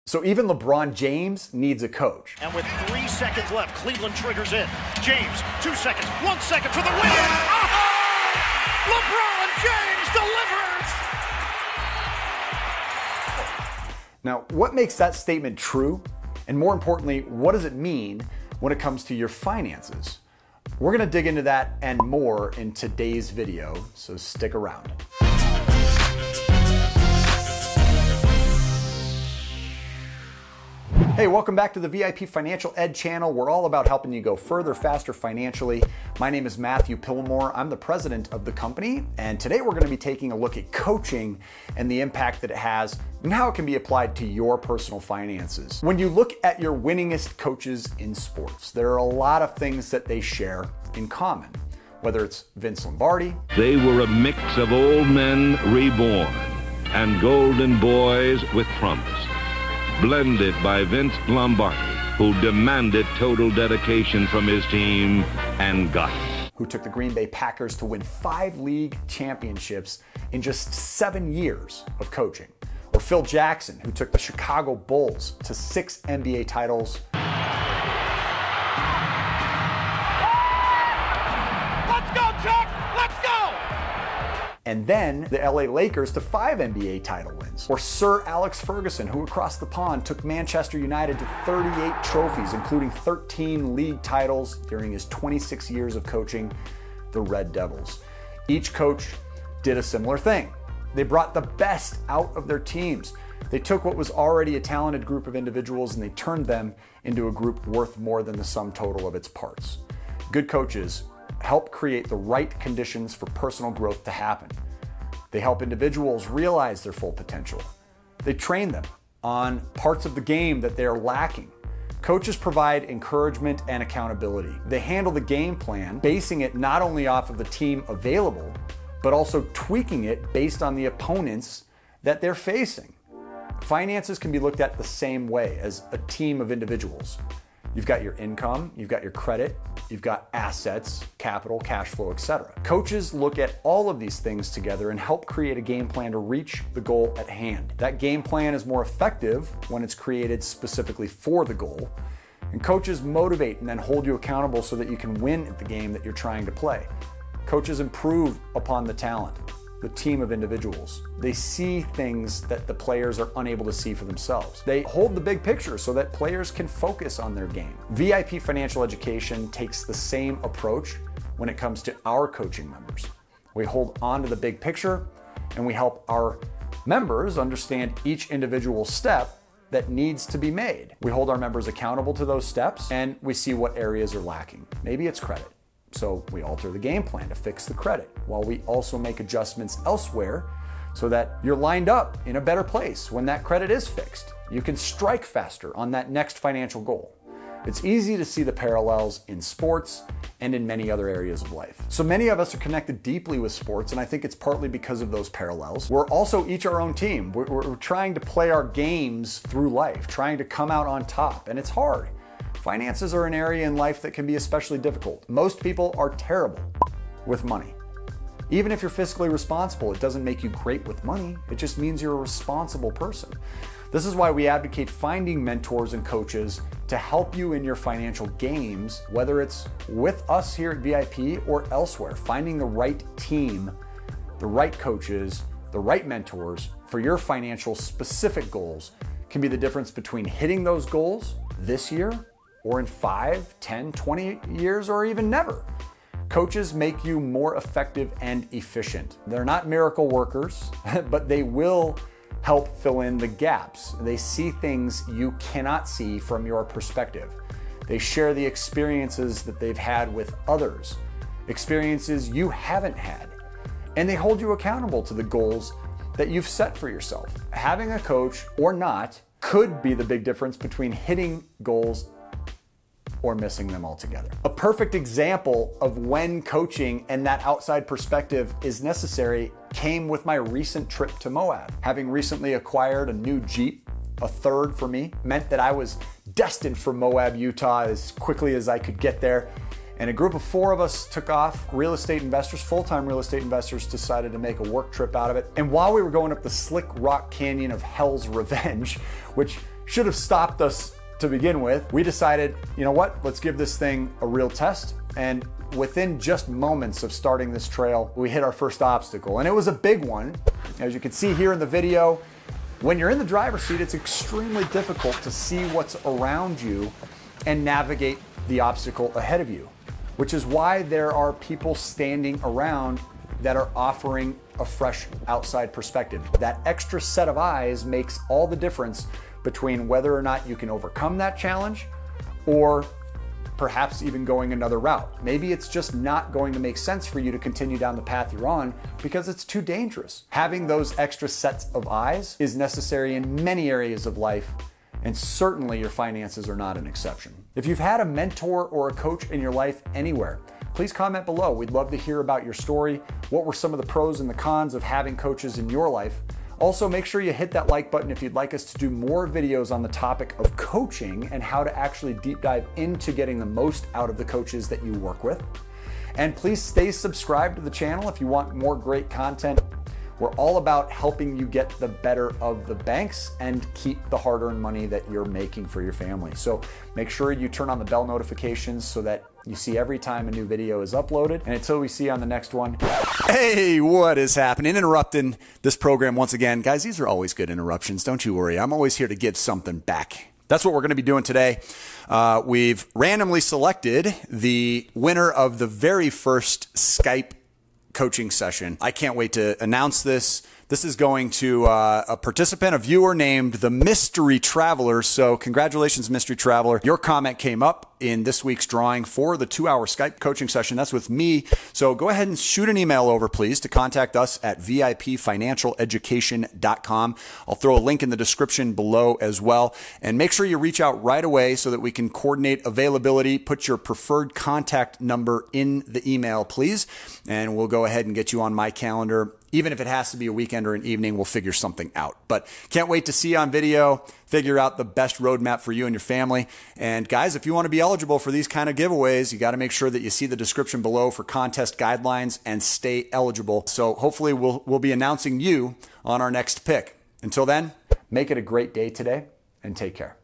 So even LeBron James needs a coach. And with 3 seconds left, Cleveland triggers in. James, 2 seconds, 1 second for the win. Oh! LeBron James delivers! Now, what makes that statement true? And more importantly, what does it mean when it comes to your finances? We're gonna dig into that and more in today's video, so stick around. Hey, welcome back to the VIP Financial Ed channel. We're all about helping you go further, faster financially. My name is Matthew Pillmore. I'm the president of the company, and today we're going to be taking a look at coaching and the impact that it has and how it can be applied to your personal finances. When you look at your winningest coaches in sports, there are a lot of things that they share in common, whether it's Vince Lombardi. They were a mix of old men reborn and golden boys with promise. Blended by Vince Lombardi, who demanded total dedication from his team and got it. Who took the Green Bay Packers to win 5 league championships in just 7 years of coaching. Or Phil Jackson, who took the Chicago Bulls to 6 NBA titles. Let's go, Chuck! Let's go! And then the LA Lakers to 5 NBA title wins. Or Sir Alex Ferguson, who across the pond took Manchester United to 38 trophies, including 13 league titles during his 26 years of coaching the Red Devils. Each coach did a similar thing. They brought the best out of their teams. They took what was already a talented group of individuals and they turned them into a group worth more than the sum total of its parts. Good coaches help create the right conditions for personal growth to happen. They help individuals realize their full potential. They train them on parts of the game that they are lacking. Coaches provide encouragement and accountability. They handle the game plan, basing it not only off of the team available, but also tweaking it based on the opponents that they're facing. Finances can be looked at the same way as a team of individuals. You've got your income, you've got your credit, you've got assets, capital, cash flow, etc. Coaches look at all of these things together and help create a game plan to reach the goal at hand. That game plan is more effective when it's created specifically for the goal. And coaches motivate and then hold you accountable so that you can win at the game that you're trying to play. Coaches improve upon the talent, the team of individuals. They see things that the players are unable to see for themselves. They hold the big picture so that players can focus on their game. VIP Financial Education takes the same approach when it comes to our coaching members. We hold on to the big picture and we help our members understand each individual step that needs to be made. We hold our members accountable to those steps and we see what areas are lacking. Maybe it's credit. So we alter the game plan to fix the credit, while we also make adjustments elsewhere so that you're lined up in a better place when that credit is fixed. You can strike faster on that next financial goal. It's easy to see the parallels in sports and in many other areas of life. So many of us are connected deeply with sports, and I think it's partly because of those parallels. We're also each our own team. We're trying to play our games through life, trying to come out on top, and it's hard. Finances are an area in life that can be especially difficult. Most people are terrible with money. Even if you're fiscally responsible, it doesn't make you great with money. It just means you're a responsible person. This is why we advocate finding mentors and coaches to help you in your financial games, whether it's with us here at VIP or elsewhere. Finding the right team, the right coaches, the right mentors for your financial specific goals can be the difference between hitting those goals this year or in 5, 10, 20 years, or even never. Coaches make you more effective and efficient. They're not miracle workers, but they will help fill in the gaps. They see things you cannot see from your perspective. They share the experiences that they've had with others, experiences you haven't had, and they hold you accountable to the goals that you've set for yourself. Having a coach or not could be the big difference between hitting goals or missing them altogether. A perfect example of when coaching and that outside perspective is necessary came with my recent trip to Moab. Having recently acquired a new Jeep, a third for me, meant that I was destined for Moab, Utah as quickly as I could get there. And a group of 4 of us took off. Real estate investors, full-time real estate investors, decided to make a work trip out of it. And while we were going up the slick rock canyon of Hell's Revenge, which should have stopped us to begin with. We decided, you know what, let's give this thing a real test. And within just moments of starting this trail, we hit our first obstacle. And it was a big one. As you can see here in the video, when you're in the driver's seat, it's extremely difficult to see what's around you and navigate the obstacle ahead of you, which is why there are people standing around that are offering a fresh outside perspective. That extra set of eyes makes all the difference between whether or not you can overcome that challenge or perhaps even going another route. Maybe it's just not going to make sense for you to continue down the path you're on because it's too dangerous. Having those extra sets of eyes is necessary in many areas of life, and certainly your finances are not an exception. If you've had a mentor or a coach in your life anywhere, please comment below. We'd love to hear about your story. What were some of the pros and the cons of having coaches in your life? Also, make sure you hit that like button if you'd like us to do more videos on the topic of coaching and how to actually deep dive into getting the most out of the coaches that you work with. And please stay subscribed to the channel if you want more great content. We're all about helping you get the better of the banks and keep the hard-earned money that you're making for your family. So make sure you turn on the bell notifications so that you see every time a new video is uploaded. And until we see you on the next one. Hey, what is happening? Interrupting this program once again. Guys, these are always good interruptions. Don't you worry. I'm always here to give something back. That's what we're going to be doing today. We've randomly selected the winner of the very first Skype coaching session. I can't wait to announce this. This is going to a participant, a viewer named the Mystery Traveler. So congratulations, Mystery Traveler. Your comment came up in this week's drawing for the 2-hour Skype coaching session. That's with me. So go ahead and shoot an email over, please, to contact us at vipfinancialeducation.com. I'll throw a link in the description below as well. And make sure you reach out right away so that we can coordinate availability. Put your preferred contact number in the email, please. And we'll go ahead and get you on my calendar. Even if it has to be a weekend or an evening, we'll figure something out. But can't wait to see you on video, figure out the best roadmap for you and your family. And guys, if you want to be eligible for these kind of giveaways, you got to make sure that you see the description below for contest guidelines and stay eligible. So hopefully we'll be announcing you on our next pick. Until then, make it a great day today and take care.